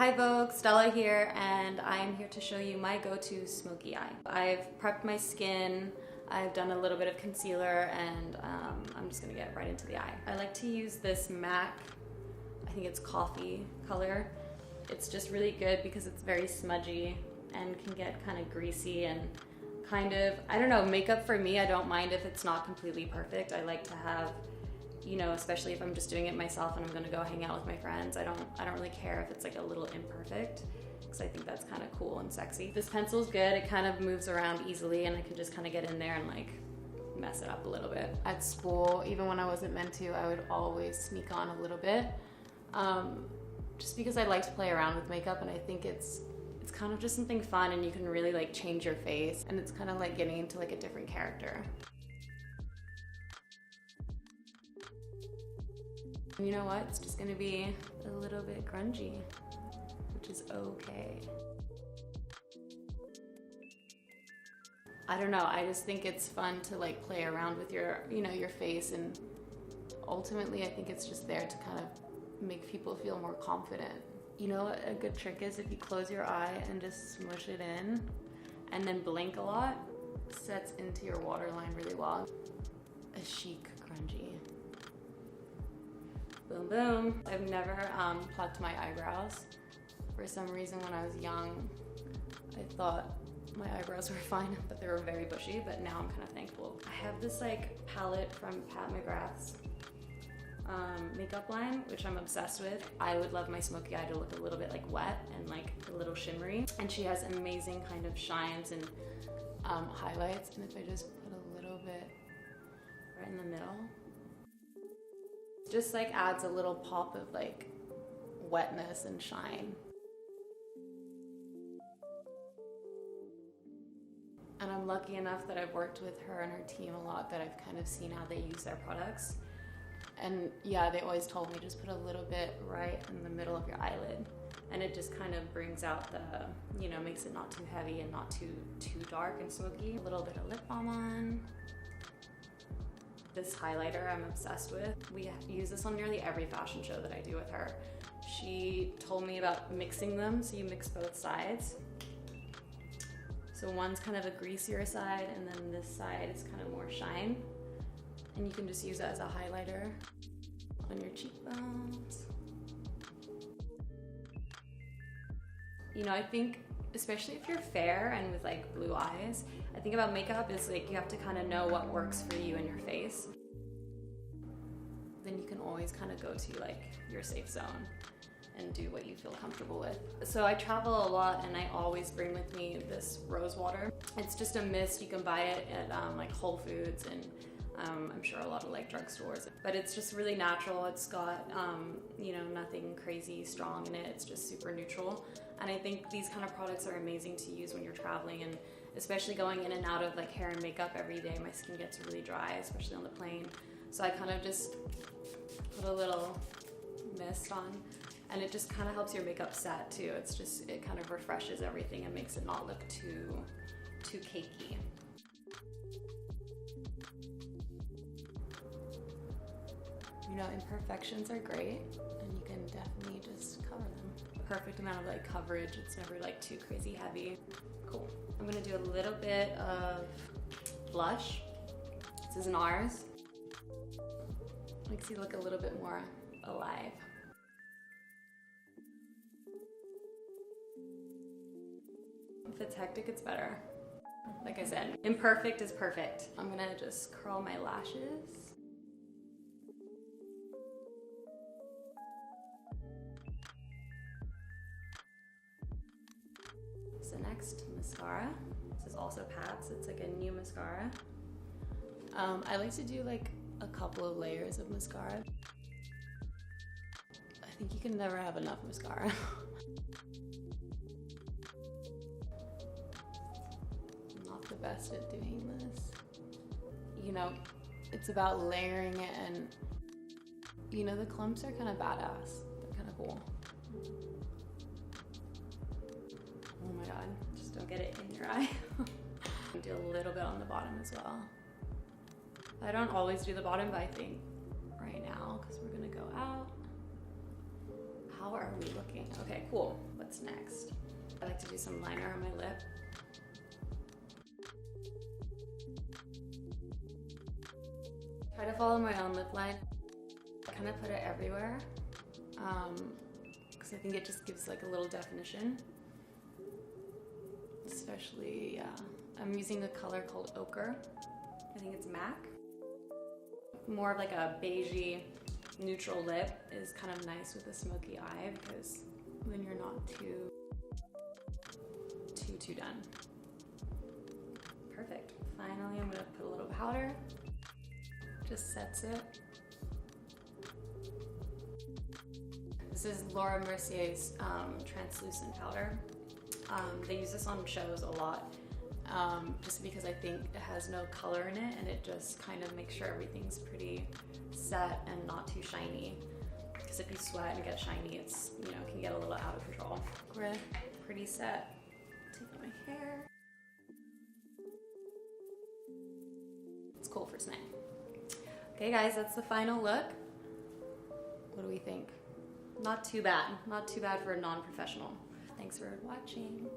Hi Vogue, Stella here, and I am here to show you my go-to smoky eye. I've prepped my skin, I've done a little bit of concealer, and I'm just gonna get right into the eye. I like to use this MAC, I think it's coffee color. It's just really good because it's very smudgy and can get kind of greasy and kind of, I don't know, makeup for me, I don't mind if it's not completely perfect. I like to have, you know, especially if I'm just doing it myself and I'm gonna go hang out with my friends, I don't really care if it's like a little imperfect, because I think that's kind of cool and sexy. This pencil's good, it kind of moves around easily and I can just kind of get in there and like mess it up a little bit. At school, even when I wasn't meant to, I would always sneak on a little bit, just because I like to play around with makeup, and I think it's kind of just something fun and you can really like change your face, and it's kind of like getting into like a different character. You know what? It's just gonna be a little bit grungy, which is okay. I don't know, I just think it's fun to like play around with your, you know, your face, and ultimately I think it's just there to kind of make people feel more confident. You know what a good trick is? If you close your eye and just smush it in and then blink a lot, sets into your waterline really well. A chic grungy. Boom, boom. I've never plucked my eyebrows. For some reason, when I was young, I thought my eyebrows were fine, but they were very bushy, but now I'm kind of thankful. I have this like palette from Pat McGrath's makeup line, which I'm obsessed with. I would love my smoky eye to look a little bit like wet and like a little shimmery. And she has amazing kind of shines and highlights. And if I just put a little bit right in the middle, just like adds a little pop of like wetness and shine. And I'm lucky enough that I've worked with her and her team a lot, that I've kind of seen how they use their products. And yeah, they always told me just put a little bit right in the middle of your eyelid, and it just kind of brings out the, you know, makes it not too heavy and not too dark and smoky. A little bit of lip balm on. This highlighter I'm obsessed with. We use this on nearly every fashion show that I do with her. She told me about mixing them, so you mix both sides. So one's kind of a greasier side, and then this side is kind of more shine. And you can just use it as a highlighter on your cheekbones. You know, I think, especially if you're fair and with like blue eyes, I think about makeup is like you have to kind of know what works for you and your face. Then you can always kind of go to like your safe zone and do what you feel comfortable with. So I travel a lot, and I always bring with me this rose water. It's just a mist. You can buy it at like Whole Foods and I'm sure a lot of like drugstores, but it's just really natural. It's got, you know, nothing crazy strong in it. It's just super neutral. And I think these kind of products are amazing to use when you're traveling, and especially going in and out of like hair and makeup every day. My skin gets really dry, especially on the plane. So I kind of just put a little mist on, and it just kind of helps your makeup set too. It's just, it kind of refreshes everything and makes it not look too cakey. You know, imperfections are great, and you can definitely just cover them. The perfect amount of like coverage, it's never like too crazy heavy. Cool. I'm gonna do a little bit of blush. This is NARS. Makes you look a little bit more alive. If it's hectic, it's better. Like I said, imperfect is perfect. I'm gonna just curl my lashes. So next, mascara. This is also Pat's. It's like a new mascara. I like to do like a couple of layers of mascara. I think you can never have enough mascara. I'm not the best at doing this. You know, it's about layering it, and you know, the clumps are kind of badass. They're kind of cool. Oh my god, just don't get it in your eye. Do a little bit on the bottom as well. I don't always do the bottom, but I think right now, because we're gonna go out. How are we looking? Okay, cool. what's next. I like to do some liner on my lip. Try to follow my own lip line. I kind of put it everywhere because I think it just gives like a little definition. Especially, I'm using a color called ochre. I think it's MAC. More of like a beigey neutral lip is kind of nice with a smoky eye because then you're not too done. Perfect. Finally, I'm gonna put a little powder. Just sets it. This is Laura Mercier's translucent powder. They use this on shows a lot just because I think it has no color in it and it just kind of makes sure everything's pretty set and not too shiny. Because if you sweat and get shiny, it's, you know, can get a little out of control. We're pretty set. Take out my hair. It's cool for tonight. Okay guys, that's the final look. What do we think? Not too bad. Not too bad for a non-professional. Thanks for watching.